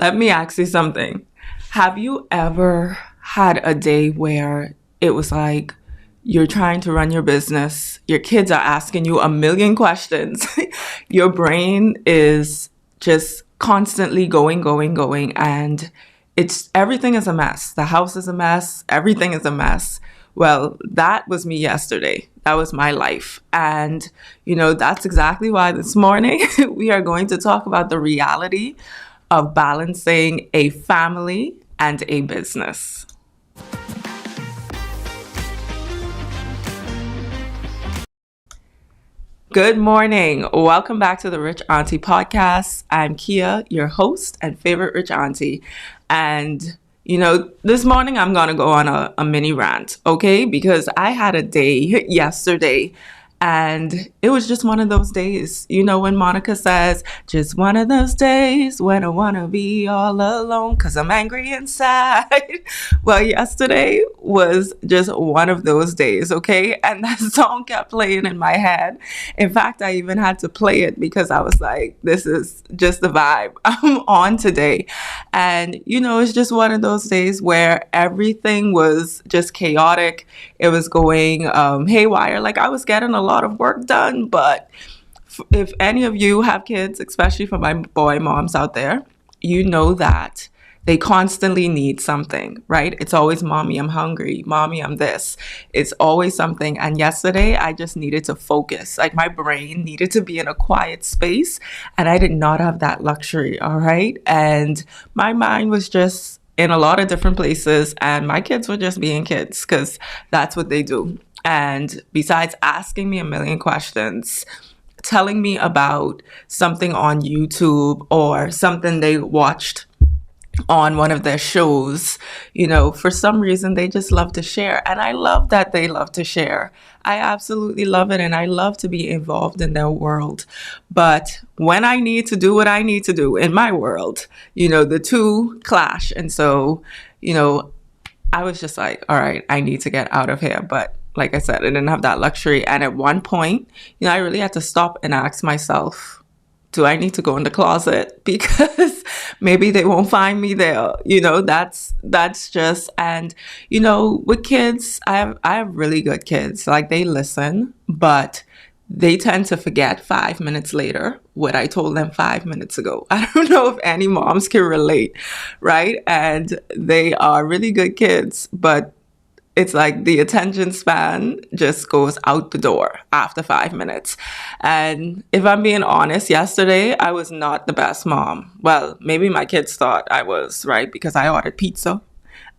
Let me ask you something. Have you ever had a day where it was like you're trying to run your business, your kids are asking you a million questions, your brain is just constantly going, and it's everything is a mess. The house is a mess, everything is a mess. Well, that was me yesterday. That was my life. And, that's exactly why this morning we are going to talk about the reality of balancing a family and a business. Good morning. Welcome back to the Rich Auntie podcast. I'm Keia, your host and favorite Rich Auntie. And, this morning I'm going to go on a mini rant, okay? Because I had a day yesterday and it was just one of those days. When Monica says, just one of those days when I want to be all alone because I'm angry inside. Well, yesterday was just one of those days, okay? And that song kept playing in my head. In fact, I even had to play it because I was like, this is just the vibe I'm on today. And, it's just one of those days where everything was just chaotic. It was going haywire. Like I was getting a lot of work done, but if any of you have kids, especially for my boy moms out there, you know that they constantly need something, right? It's always, mommy, I'm hungry. Mommy, I'm this. It's always something. And yesterday, I just needed to focus. Like my brain needed to be in a quiet space. And I did not have that luxury, all right? And my mind was just in a lot of different places. And my kids were just being kids because that's what they do. And besides asking me a million questions, telling me about something on YouTube or something they watched on one of their shows, for some reason they just love to share. And I love that they love to share. I absolutely love it. And I love to be involved in their world. But when I need to do what I need to do in my world, the two clash. And so, I was just like, all right, I need to get out of here. But like I said, I didn't have that luxury. And at one point, I really had to stop and ask myself, do I need to go in the closet? Because maybe they won't find me there. That's just, and, with kids, I have really good kids. Like they listen, but they tend to forget 5 minutes later what I told them 5 minutes ago. I don't know if any moms can relate, right? And they are really good kids, but it's like the attention span just goes out the door after 5 minutes. And if I'm being honest, yesterday I was not the best mom. Well, maybe my kids thought I was, right? Because I ordered pizza.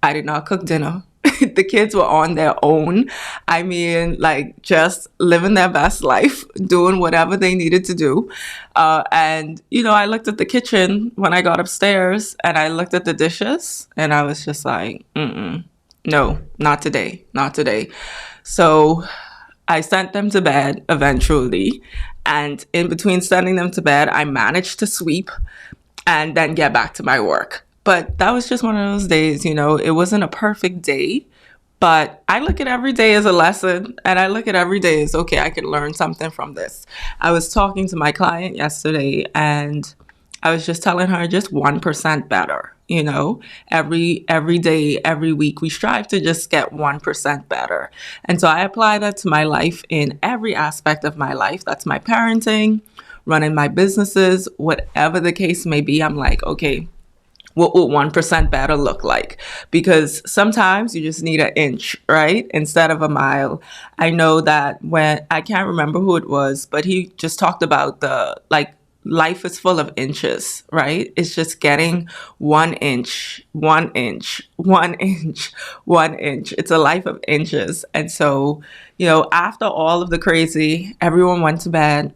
I did not cook dinner. The kids were on their own. I mean, like just living their best life, doing whatever they needed to do. And, I looked at the kitchen when I got upstairs and I looked at the dishes and I was just like, no, not today, not today. So I sent them to bed eventually. And in between sending them to bed, I managed to sweep and then get back to my work. But that was just one of those days, it wasn't a perfect day. But I look at every day as a lesson and I look at every day as, okay, I can learn something from this. I was talking to my client yesterday and I was just telling her just 1% better. Every day, every week, we strive to just get 1% better. And so I apply that to my life in every aspect of my life. That's my parenting, running my businesses, whatever the case may be. I'm like, okay, what will 1% better look like? Because sometimes you just need an inch, right? Instead of a mile. I know that when, I can't remember who it was, but he just talked about life is full of inches, right? It's just getting 1 inch, 1 inch, 1 inch, 1 inch. It's a life of inches. And so, after all of the crazy, everyone went to bed,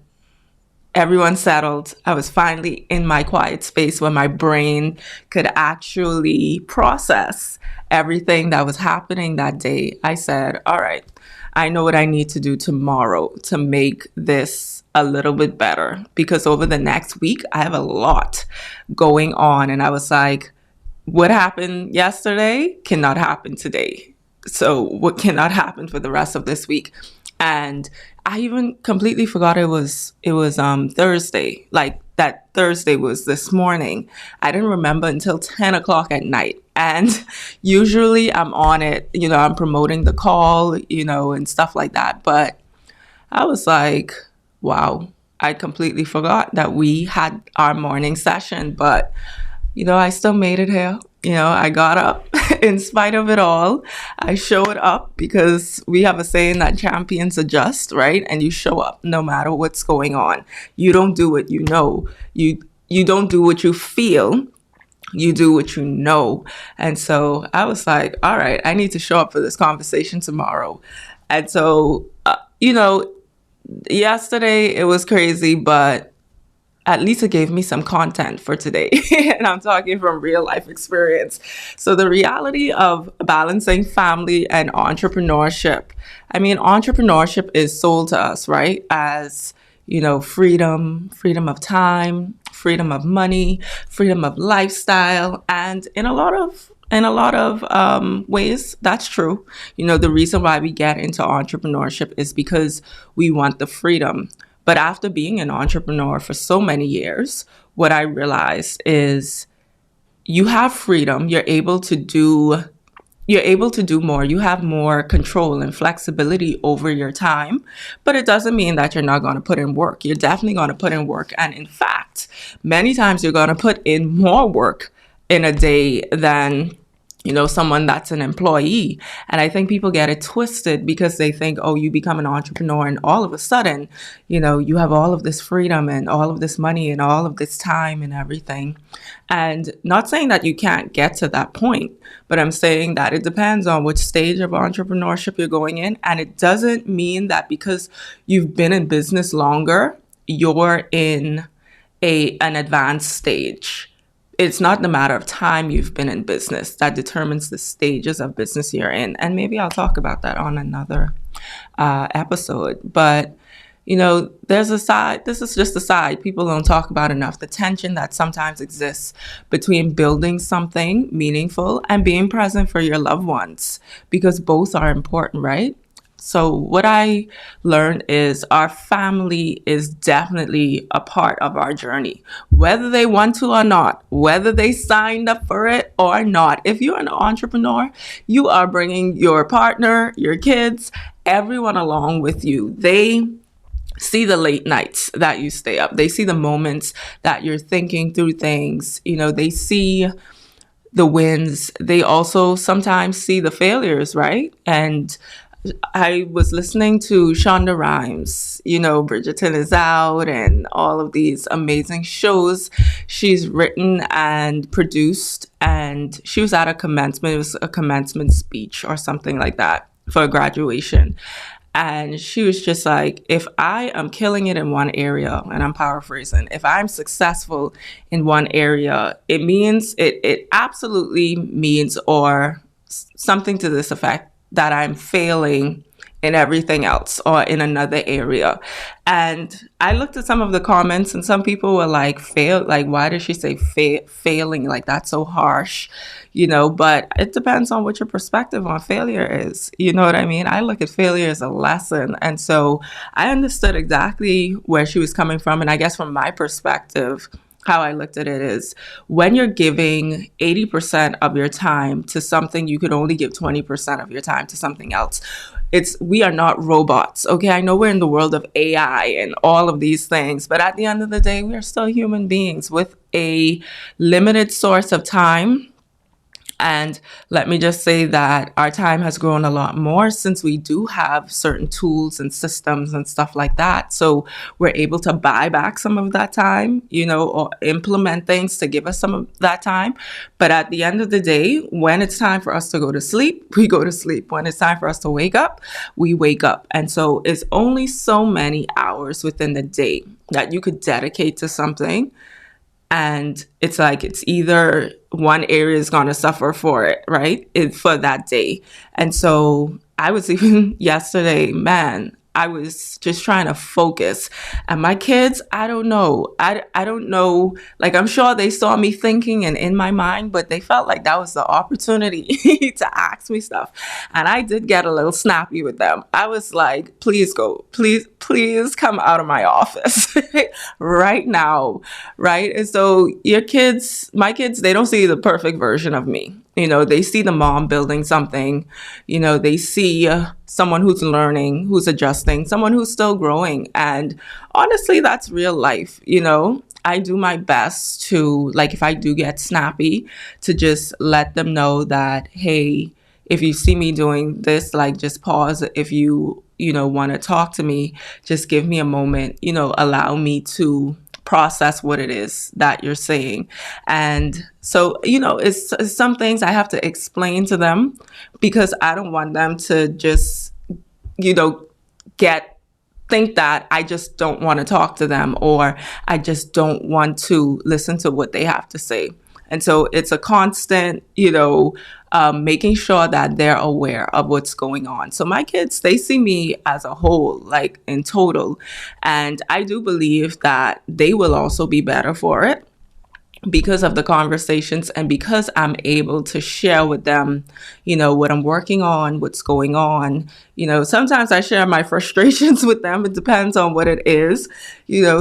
everyone settled. I was finally in my quiet space where my brain could actually process everything that was happening that day. I said, all right, I know what I need to do tomorrow to make this a little bit better, because over the next week, I have a lot going on. And I was like, what happened yesterday cannot happen today. So what cannot happen for the rest of this week? And I even completely forgot it was Thursday. Like that Thursday was this morning. I didn't remember until 10 o'clock at night. And usually I'm on it, I'm promoting the call, and stuff like that. But I was like, wow, I completely forgot that we had our morning session. But, I still made it here. I got up in spite of it all. I showed up because we have a saying that champions adjust, right? And you show up no matter what's going on. You don't do what you know. You don't do what you feel. You do what you know. And so I was like, all right, I need to show up for this conversation tomorrow. And so, yesterday it was crazy, but at least it gave me some content for today. And I'm talking from real life experience. So the reality of balancing family and entrepreneurship. I mean, entrepreneurship is sold to us, right? As, freedom of time, freedom of money, freedom of lifestyle. And in a lot of ways, that's true. The reason why we get into entrepreneurship is because we want the freedom. But after being an entrepreneur for so many years, what I realized is you have freedom. You're able to do more. You have more control and flexibility over your time, but it doesn't mean that you're not going to put in work. You're definitely going to put in work. And in fact, many times you're going to put in more work in a day than someone that's an employee. And I think people get it twisted because they think, oh, you become an entrepreneur and all of a sudden, you have all of this freedom and all of this money and all of this time and everything. And not saying that you can't get to that point, but I'm saying that it depends on which stage of entrepreneurship you're going in. And it doesn't mean that because you've been in business longer, you're in an advanced stage. It's not the matter of time you've been in business that determines the stages of business you're in. And maybe I'll talk about that on another episode. But, there's a side, this is just a side people don't talk about enough, the tension that sometimes exists between building something meaningful and being present for your loved ones, because both are important, right? So what I learned is our family is definitely a part of our journey, whether they want to or not, whether they signed up for it or not. If you're an entrepreneur, you are bringing your partner, your kids, everyone along with you. They see the late nights that you stay up. They see the moments that you're thinking through things. They see the wins. They also sometimes see the failures, right? And I was listening to Shonda Rhimes, Bridgerton is Out and all of these amazing shows she's written and produced. And she was at a commencement, it was a commencement speech or something like that for a graduation. And she was just like, if I am killing it in one area, and I'm paraphrasing, if I'm successful in one area, it means, it absolutely means, or something to this effect, that I'm failing in everything else or in another area. And I looked at some of the comments and some people were like, why did she say failing? Like, that's so harsh, but it depends on what your perspective on failure is. You know what I mean? I look at failure as a lesson. And so I understood exactly where she was coming from. And I guess from my perspective, how I looked at it is when you're giving 80% of your time to something, you could only give 20% of your time to something else. We are not robots. Okay. I know we're in the world of AI and all of these things, but at the end of the day, we are still human beings with a limited source of time. And let me just say that our time has grown a lot more since we do have certain tools and systems and stuff like that. So we're able to buy back some of that time, or implement things to give us some of that time. But at the end of the day, when it's time for us to go to sleep, we go to sleep. When it's time for us to wake up, we wake up. And so it's only so many hours within the day that you could dedicate to something. And it's like, it's either one area is going to suffer for it, right? For that day. And so I was even yesterday, man, I was just trying to focus. And my kids, I don't know. I don't know. Like, I'm sure they saw me thinking and in my mind, but they felt like that was the opportunity to ask me stuff. And I did get a little snappy with them. I was like, please go, please come out of my office right now. Right. And so your kids, my kids, they don't see the perfect version of me. They see the mom building something. They see someone who's learning, who's adjusting, someone who's still growing. And honestly, that's real life. I do my best to, like, if I do get snappy, to just let them know that, hey, if you see me doing this, like, just pause. If you want to talk to me, just give me a moment, allow me to process what it is that you're saying. And so, it's some things I have to explain to them, because I don't want them to just, think that I just don't want to talk to them, or I just don't want to listen to what they have to say. And so it's a constant, making sure that they're aware of what's going on. So my kids, they see me as a whole, like in total. And I do believe that they will also be better for it, because of the conversations, and because I'm able to share with them, what I'm working on, what's going on. Sometimes I share my frustrations with them. It depends on what it is.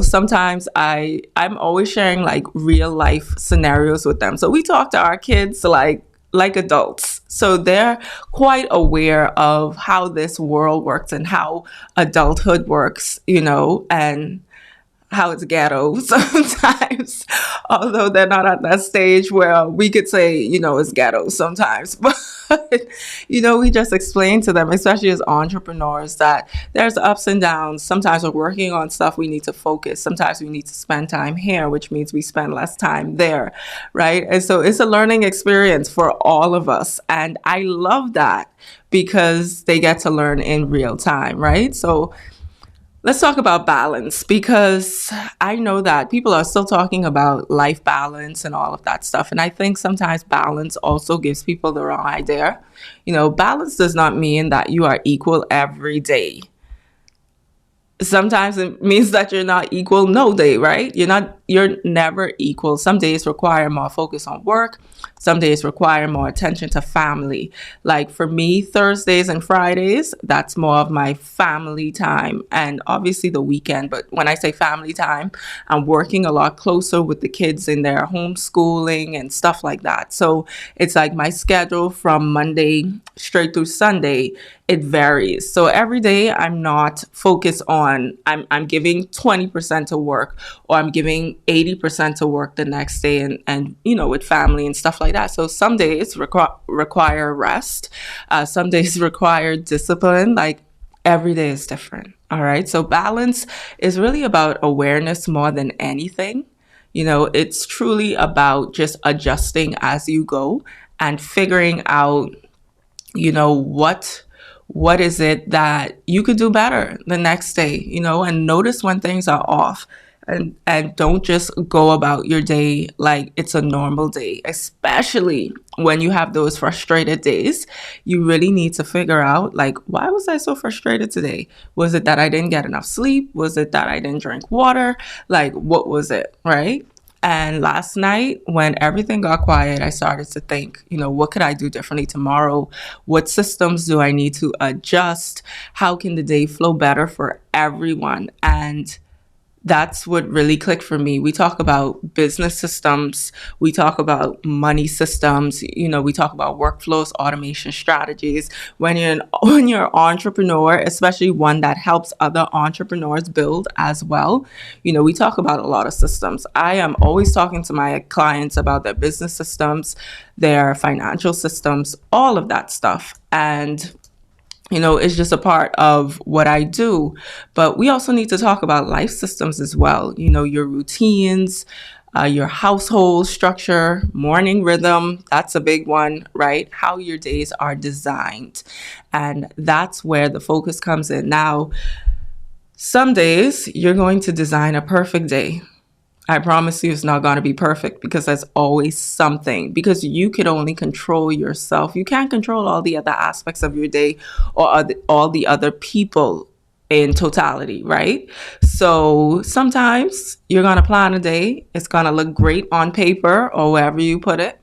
Sometimes I'm always sharing like real life scenarios with them. So we talk to our kids like adults. So they're quite aware of how this world works and how adulthood works, and how it's ghetto sometimes, although they're not at that stage where we could say, it's ghetto sometimes. But, we just explain to them, especially as entrepreneurs, that there's ups and downs. Sometimes we're working on stuff, we need to focus. Sometimes we need to spend time here, which means we spend less time there, right? And so it's a learning experience for all of us. And I love that, because they get to learn in real time, right? So let's talk about balance, because I know that people are still talking about life balance and all of that stuff. And I think sometimes balance also gives people the wrong idea. Balance does not mean that you are equal every day. Sometimes it means that you're not equal no day, right? You're never equal. Some days require more focus on work. Some days require more attention to family. Like for me, Thursdays and Fridays, that's more of my family time, and obviously the weekend. But when I say family time, I'm working a lot closer with the kids in their homeschooling and stuff like that. So it's like my schedule from Monday straight through Sunday, it varies. So every day I'm not focused on, I'm giving 20% to work, or I'm giving 80% to work the next day, and with family and stuff like that. So some days require rest. Some days require discipline. Like every day is different. All right. So balance is really about awareness more than anything. It's truly about just adjusting as you go and figuring out, what is it that you could do better the next day, and notice when things are off. And don't just go about your day like it's a normal day, especially when you have those frustrated days. You really need to figure out, like, why was I so frustrated today? Was it that I didn't get enough sleep? Was it that I didn't drink water? Like, what was it, right? And last night, when everything got quiet, I started to think, what could I do differently tomorrow? What systems do I need to adjust? How can the day flow better for everyone? And that's what really clicked for me. We talk about business systems. We talk about money systems. We talk about workflows, automation strategies. When you're an entrepreneur, especially one that helps other entrepreneurs build as well, we talk about a lot of systems. I am always talking to my clients about their business systems, their financial systems, all of that stuff. And it's just a part of what I do. But we also need to talk about life systems as well. Your routines, your household structure, morning rhythm. That's a big one, right? How your days are designed. And that's where the focus comes in. Now, some days you're going to design a perfect day. I promise you it's not going to be perfect, because there's always something, because you can only control yourself. You can't control all the other aspects of your day, or all the other people in totality, right? So sometimes you're going to plan a day. It's going to look great on paper or wherever you put it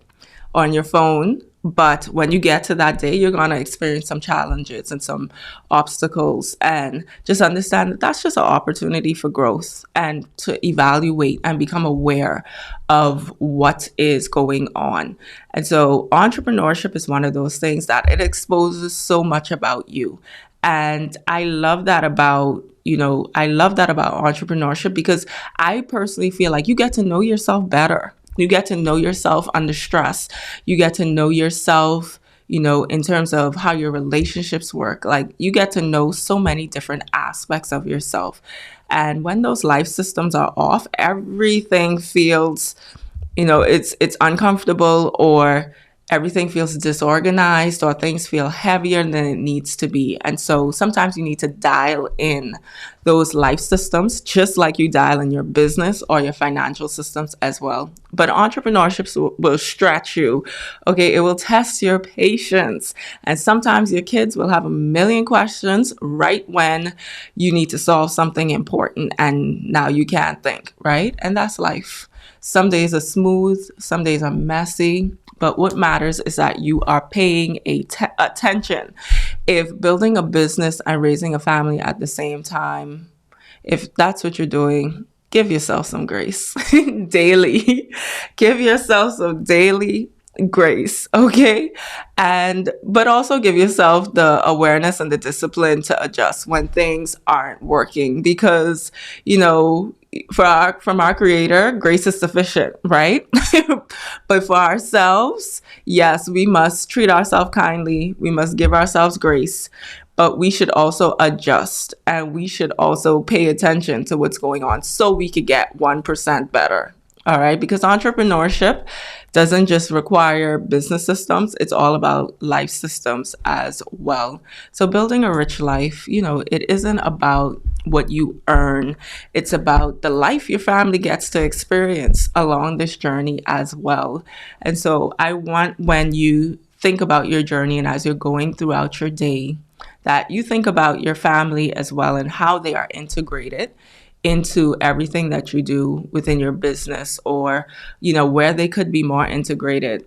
on your phone. But when you get to that day, you're going to experience some challenges and some obstacles. And just understand that that's just an opportunity for growth and to evaluate and become aware of what is going on. And so, entrepreneurship is one of those things that it exposes so much about you. And I love that about entrepreneurship because I personally feel like you get to know yourself better. You get to know yourself under stress. You get to know yourself, in terms of how your relationships work. Like you get to know so many different aspects of yourself. And when those life systems are off, everything feels, it's uncomfortable, or everything feels disorganized, or things feel heavier than it needs to be. And so sometimes you need to dial in those life systems, just like you dial in your business or your financial systems as well. But entrepreneurship will stretch you. Okay, it will test your patience. And sometimes your kids will have a million questions right when you need to solve something important and now you can't think, right? And that's life. Some days are smooth, some days are messy, but what matters is that you are paying attention. If building a business and raising a family at the same time, if that's what you're doing, give yourself some grace daily. Give yourself some daily grace, okay? But also give yourself the awareness and the discipline to adjust when things aren't working, because, from our creator, grace is sufficient, right? But for ourselves, yes, we must treat ourselves kindly. We must give ourselves grace, but we should also adjust and we should also pay attention to what's going on so we could get 1% better. All right, because entrepreneurship doesn't just require business systems, it's all about life systems as well. So building a rich life, it isn't about what you earn. It's about the life your family gets to experience along this journey as well. And so I want, when you think about your journey and as you're going throughout your day, that you think about your family as well and how they are integrated into everything that you do within your business, or where they could be more integrated,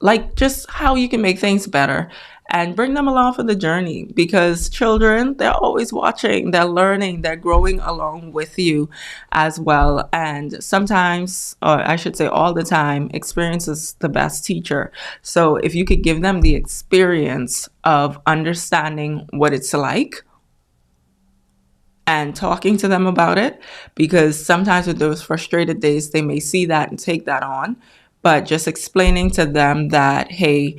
like just how you can make things better and bring them along for the journey, because children, they're always watching, they're learning, they're growing along with you as well. And sometimes, or I should say all the time, experience is the best teacher. So if you could give them the experience of understanding what it's like and talking to them about it, because sometimes with those frustrated days, they may see that and take that on. But just explaining to them that, hey,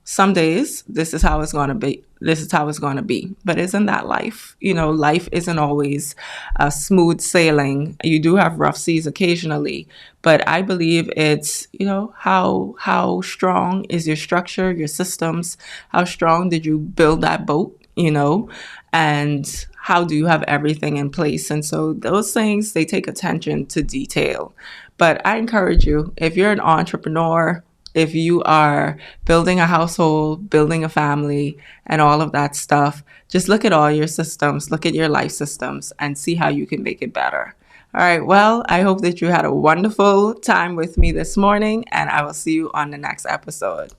some days this is how it's going to be. This is how it's going to be. But isn't that life? Life isn't always smooth sailing. You do have rough seas occasionally. But I believe it's, how strong is your structure, your systems? How strong did you build that boat? And how do you have everything in place? And so those things, they take attention to detail. But I encourage you, if you're an entrepreneur, if you are building a household, building a family, and all of that stuff, just look at all your systems, look at your life systems, and see how you can make it better. All right, well, I hope that you had a wonderful time with me this morning, and I will see you on the next episode.